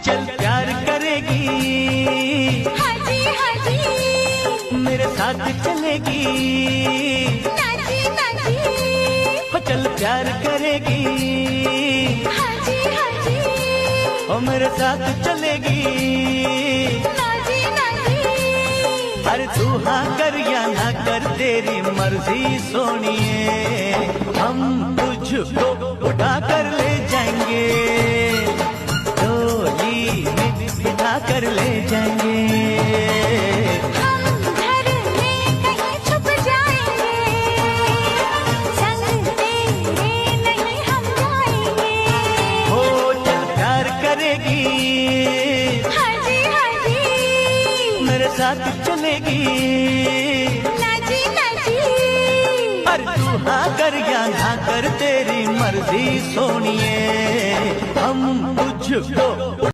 चल प्यार करेगी, हाजी हाजी मेरे साथ चलेगी, नाजी नाजी हो चल प्यार करेगी, हाजी हाजी हो मेरे साथ चलेगी। नाजी नाजी अरे तू हाँ कर या ना कर तेरी मर्जी सोनिए, हम तुझको उठा कर ले जाएंगे, डोली में बिठा कर ले जाएंगे। हम घर में कहीं छुप जाएंगे, संग तेरे नहीं हम जाएंगे। हो चल प्यार करेगी, हाजी हाजी मेरे साथ चलेगी, नाजी नाजी अरे तू हाँ कर या ना कर तेरी मर्जी सोनिए, हम तुझको